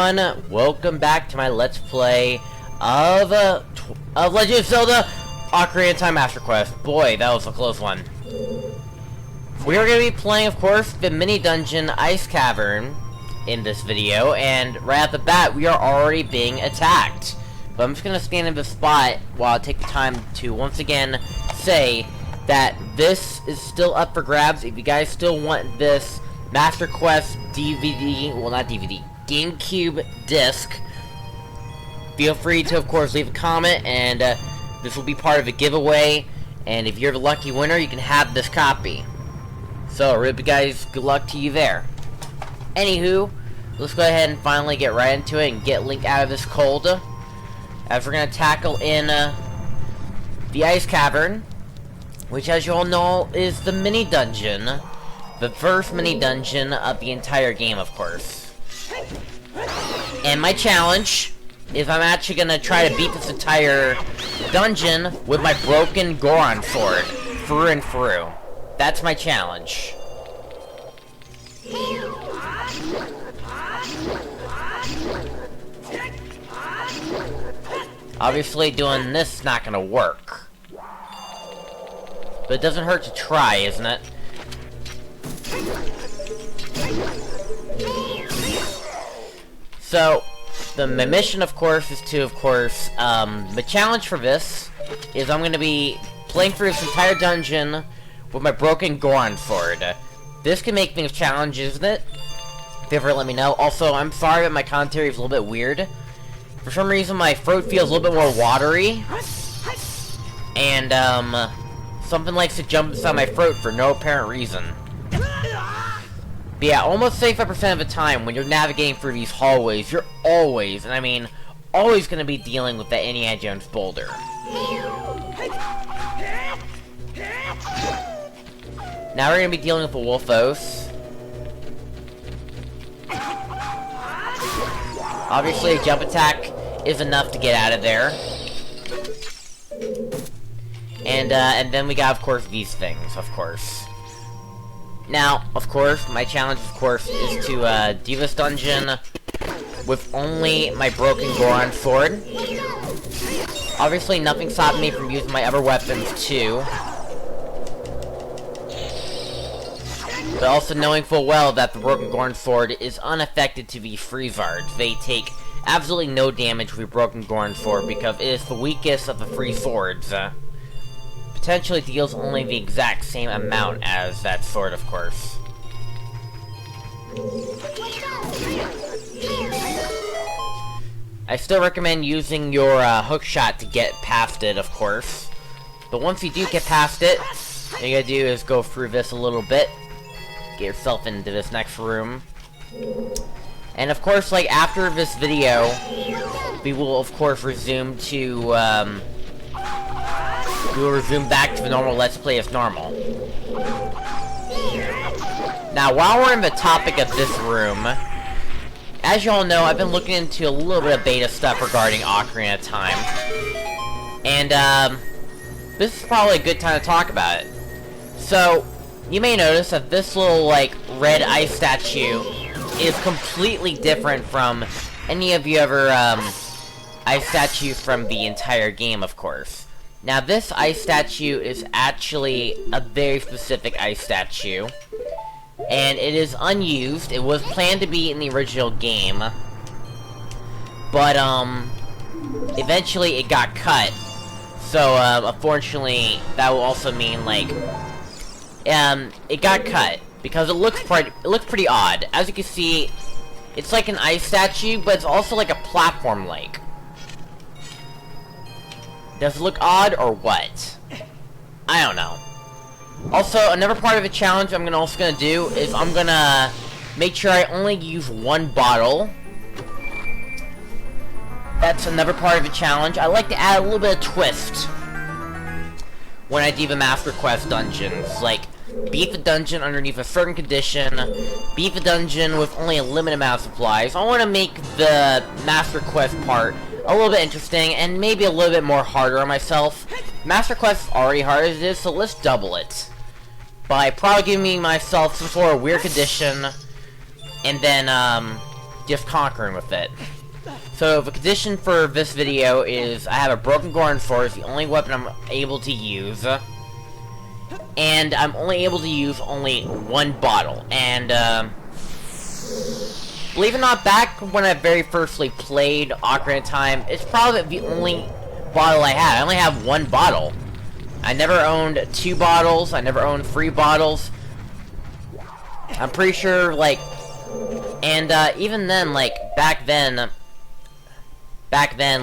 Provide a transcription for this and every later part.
everyone, welcome back to my Let's Play of Legend of Zelda Ocarina of Time Master Quest. Boy, that was a close one. We are going to be playing, of course, the mini dungeon Ice Cavern in this video, and right at the bat, we are already being attacked. But I'm just going to stand in this spot while I take the time to once again say that this is still up for grabs. If you guys still want this Master Quest DVD, well, not DVD, GameCube disc, feel free to, of course, leave a comment, and this will be part of a giveaway, and if you're the lucky winner, you can have this copy. So, really, guys, good luck to you there. Anywho, let's go ahead and finally get right into it and get Link out of this cold, as we're going to tackle in the Ice Cavern, which, as you all know, is the mini dungeon. The first mini dungeon of the entire game, of course. And my challenge is I'm actually gonna try to beat this entire dungeon with my broken Goron sword, through and through. That's my challenge. Obviously, doing this is not gonna work. But it doesn't hurt to try, isn't it? So, my mission, of course, is to, the challenge for this is I'm going to be playing through this entire dungeon with my broken Goron sword. This can make things challenging, isn't it? If you ever let me know. Also, I'm sorry that my commentary is a little bit weird. For some reason, my throat feels a little bit more watery. And, something likes to jump inside my throat for no apparent reason. But yeah, almost 75% of the time when you're navigating through these hallways, you're always, and I mean always, going to be dealing with that Indiana Jones boulder. Now we're going to be dealing with the Wolfos. Obviously, a jump attack is enough to get out of there. And then we got, of course, these things, of course. Now, of course, my challenge, of course, is to do this dungeon with only my broken Goron sword. Obviously, nothing stopped me from using my other weapons, too. But also knowing full well that the broken Goron sword is unaffected to these Freezards. They take absolutely no damage with broken Goron sword because it is the weakest of the three swords. Potentially deals only the exact same amount as that sword, of course. I still recommend using your hook shot to get past it, of course. But once you do get past it, all you gotta do is go through this a little bit, get yourself into this next room. And of course, like, after this video, we will, of course, resume to, we will resume back to the normal Let's Play as normal. Now, while we're in the topic of this room, as you all know, I've been looking into a little bit of beta stuff regarding Ocarina of Time. And, this is probably a good time to talk about it. So, you may notice that this little, like, red ice statue is completely different from any of the other, ice statues from the entire game, of course. Now, this ice statue is actually a very specific ice statue, and it is unused. It was planned to be in the original game, but, eventually it got cut, so, unfortunately, that will also mean, like, it got cut, because it looks pretty odd. As you can see, it's like an ice statue, but it's also like a platform-like. Does it look odd, or what? I don't know. Also, another part of the challenge I'm also gonna do is I'm gonna make sure I only use one bottle. That's another part of the challenge. I like to add a little bit of twist when I do the Master Quest dungeons. Like, beat the dungeon underneath a certain condition, beat the dungeon with only a limited amount of supplies. I want to make the Master Quest part a little bit interesting, and maybe a little bit more harder on myself. Master Quest is already hard as it is, so let's double it. By probably giving myself some sort of weird condition, and then, just conquering with it. So the condition for this video is I have a broken Goron sword. It's the only weapon I'm able to use. And I'm only able to use only one bottle. And, believe it or not, back when I very firstly played Ocarina of Time, it's probably the only bottle I had. I only have one bottle. I never owned 2 bottles. I never owned 3 bottles. I'm pretty sure, like, and, even then, like, back then,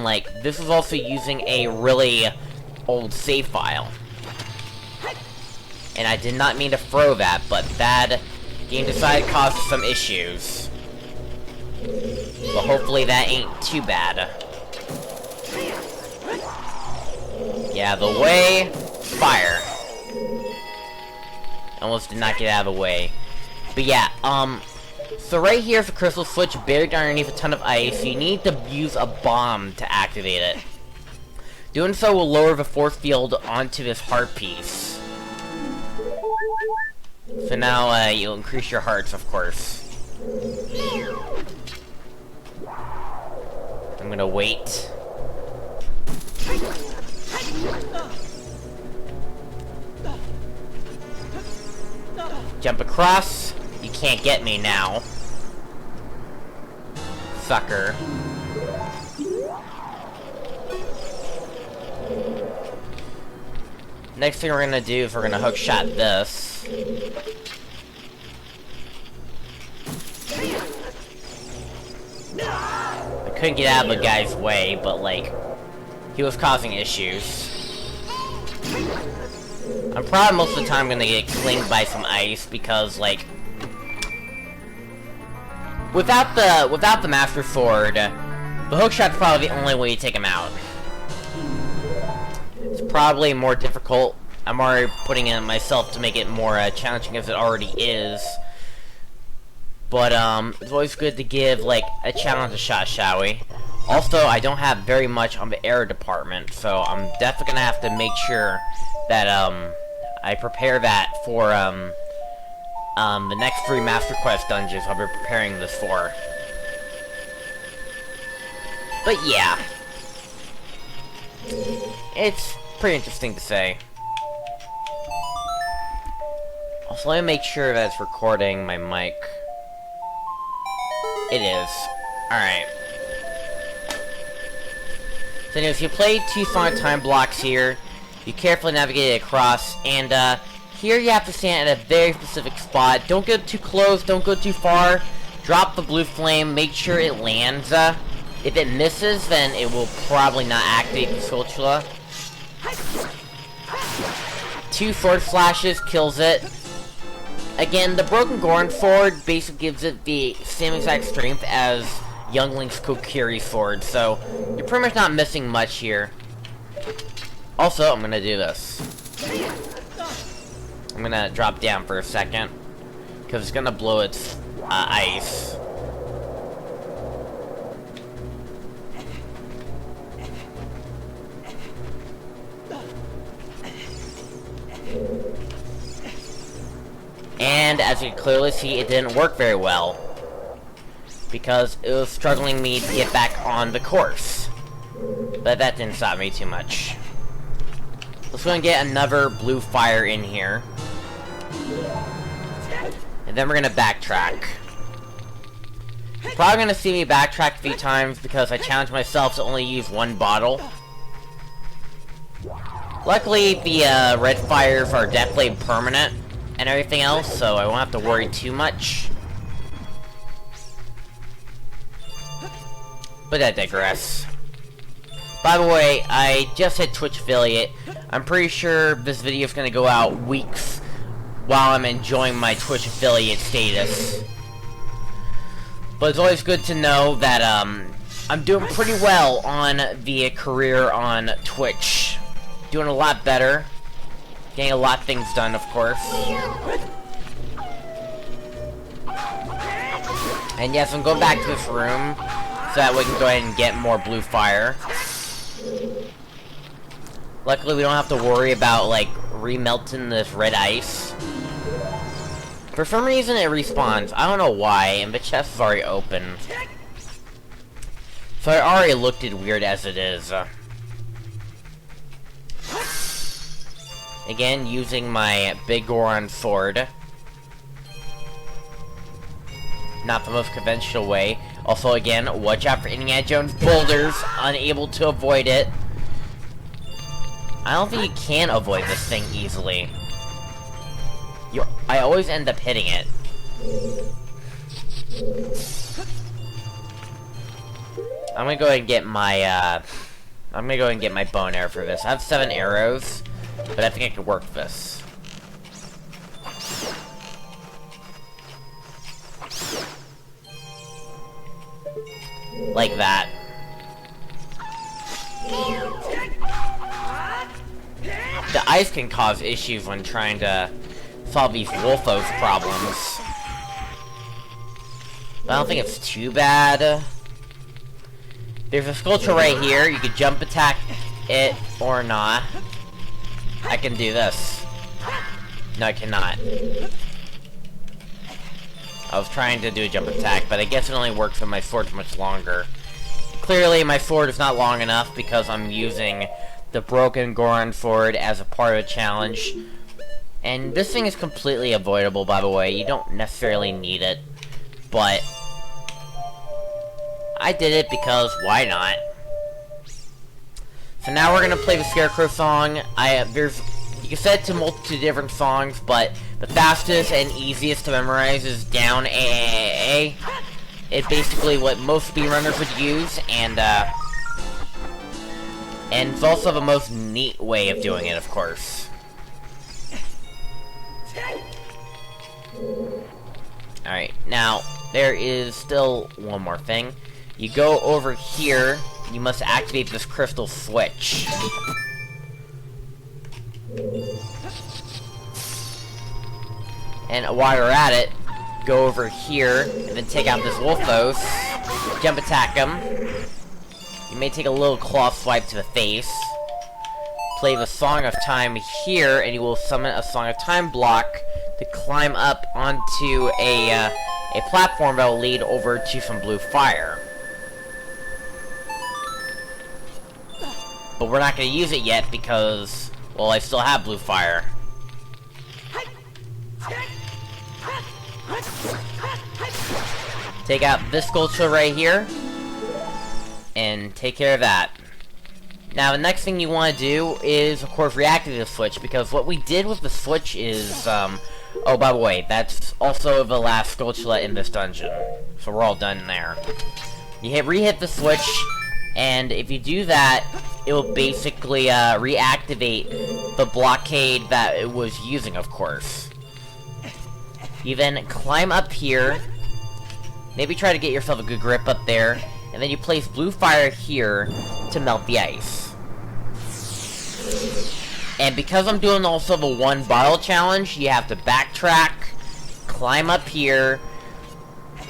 like, this was also using a really old save file. And I did not mean to throw that, but that game decided to cause some issues. But hopefully that ain't too bad. Yeah, the way, fire. Almost did not get out of the way. But yeah, so right here is a crystal switch buried underneath a ton of ice. You need to use a bomb to activate it. Doing so will lower the force field onto this heart piece. So now, you'll increase your hearts, of course. I'm gonna wait. Jump across. You can't get me now. Sucker. Next thing we're gonna do is we're gonna hookshot this. I couldn't get out of the guy's way, but like, he was causing issues. I'm probably most of the time gonna get clinged by some ice because, like, without the Master Sword, the hookshot's probably the only way you take him out. It's probably more difficult. I'm already putting in myself to make it more challenging as it already is. But it's always good to give like a challenge a shot, shall we? Also, I don't have very much on the air department, so I'm definitely gonna have to make sure that I prepare that for the next 3 Master Quest dungeons I'll be preparing this for. But yeah, it's pretty interesting to say. Also, let me make sure that it's recording my mic. It is. Alright. So anyways, you play 2 Sonic time blocks here. You carefully navigate it across, and here you have to stand at a very specific spot. Don't get too close, don't go too far. Drop the blue flame, make sure it lands. If it misses, then it will probably not activate the spatula. 2 sword flashes kills it. Again, the broken Goron sword basically gives it the same exact strength as Young Link's Kokiri sword, so you're pretty much not missing much here. Also, I'm gonna do this. I'm gonna drop down for a second, because it's gonna blow its ice. And as you can clearly see, it didn't work very well, because it was struggling me to get back on the course. But that didn't stop me too much. Let's go and get another blue fire in here. And then we're gonna backtrack. You're probably gonna see me backtrack a few times because I challenged myself to only use 1 bottle. Luckily, the red fires are definitely permanent and everything else, so I won't have to worry too much. But I digress. By the way, I just hit Twitch affiliate. I'm pretty sure this video is gonna go out weeks while I'm enjoying my Twitch affiliate status. But it's always good to know that I'm doing pretty well on the career on Twitch. Doing a lot better. Getting a lot of things done, of course. And yes, I'm going back to this room so that we can go ahead and get more blue fire. Luckily, we don't have to worry about, like, remelting this red ice. For some reason, it respawns. I don't know why, and the chest is already open. So I already looked it weird as it is. Again, using my big Goron sword. Not the most conventional way. Also, again, watch out for Indiana Jones boulders. Unable to avoid it. I don't think you can avoid this thing easily. I always end up hitting it. I'm gonna go ahead and get my, bow and arrow for this. I have 7 arrows, but I think I can work this. Like that. The ice can cause issues when trying to solve these Wolfos problems. But I don't think it's too bad. There's a sculpture right here. You could jump attack it or not. I can do this. No, I cannot. I was trying to do a jump attack, but I guess it only works when my sword's much longer. Clearly, my sword is not long enough because I'm using the broken Goron sword as a part of a challenge. And this thing is completely avoidable, by the way. You don't necessarily need it. But I did it because why not? So now we're gonna play the Scarecrow song. You can set it to multiple different songs, but the fastest and easiest to memorize is down A. It's basically what most speedrunners would use, and it's also the most neat way of doing it, of course. Alright, now, there is still one more thing. You go over here, you must activate this crystal switch. And while you're at it, go over here, and then take out this Wolfos, jump attack him. You may take a little claw swipe to the face. Play the Song of Time here, and you will summon a Song of Time block to climb up onto a platform that will lead over to some blue fire. But we're not going to use it yet because, well, I still have blue fire. Take out this sculpture right here, and take care of that. Now, the next thing you want to do is, of course, reactivate the switch, because what we did with the switch is, oh, by the way, that's also the last sculpture in this dungeon. So we're all done there. You re-hit the switch, and if you do that, it will basically, reactivate the blockade that it was using, of course. You then climb up here, maybe try to get yourself a good grip up there, and then you place blue fire here to melt the ice. And because I'm doing also the 1 bottle challenge, you have to backtrack, climb up here,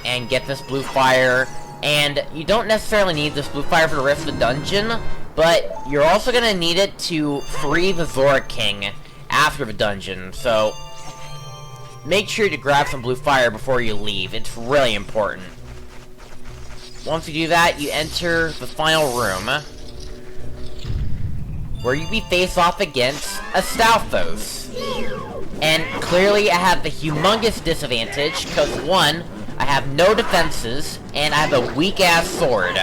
and get this blue fire. And you don't necessarily need this blue fire for the rest of the dungeon, but you're also gonna need it to free the Zora King after the dungeon, so make sure to grab some blue fire before you leave. It's really important. Once you do that, you enter the final room, where you be face off against a Stalfos. And clearly I have the humongous disadvantage, because 1, I have no defenses, and I have a weak-ass sword.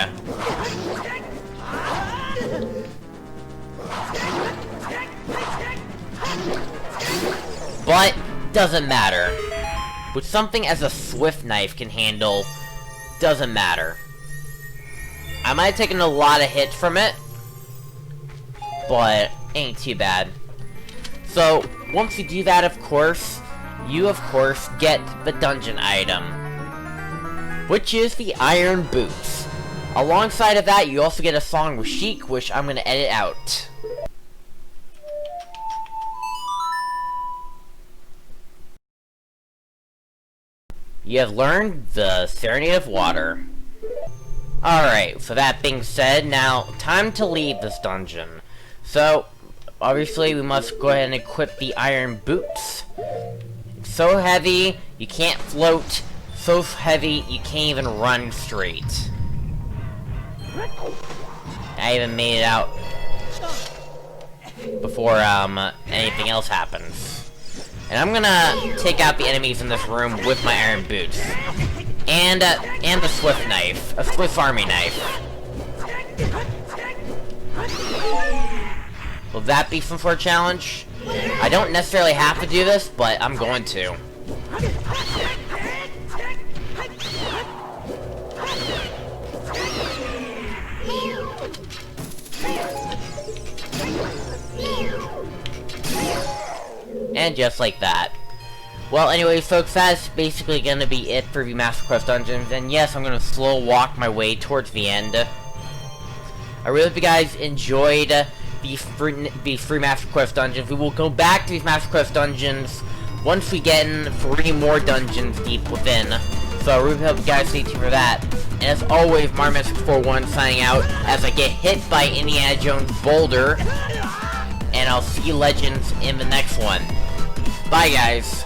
But, doesn't matter. With something as a swift knife can handle, doesn't matter. I might have taken a lot of hits from it, but ain't too bad. So, once you do that, of course, you, of course, get the dungeon item, which is the Iron Boots. Alongside of that, you also get a song with Sheik, which I'm going to edit out. You have learned the Serenade of Water. Alright, so that being said, now, time to leave this dungeon. So, obviously, we must go ahead and equip the Iron Boots. It's so heavy, you can't float. So heavy, you can't even run straight. I even made it out before anything else happens. And I'm gonna take out the enemies in this room with my iron boots. And the Swift knife. A Swiss Army knife. Will that be some sort of challenge? I don't necessarily have to do this, but I'm going to. And just like that. Well, anyways, folks, that's basically gonna be it for the Master Quest Dungeons, and yes, I'm gonna slow walk my way towards the end. I really hope you guys enjoyed these free Master Quest Dungeons. We will go back to these Master Quest Dungeons once we get in 3 more dungeons deep within. So I really hope you guys stay tuned for that. And as always, Mardiman641 signing out as I get hit by Indiana Jones' boulder. And I'll see you legends in the next one. Bye, guys.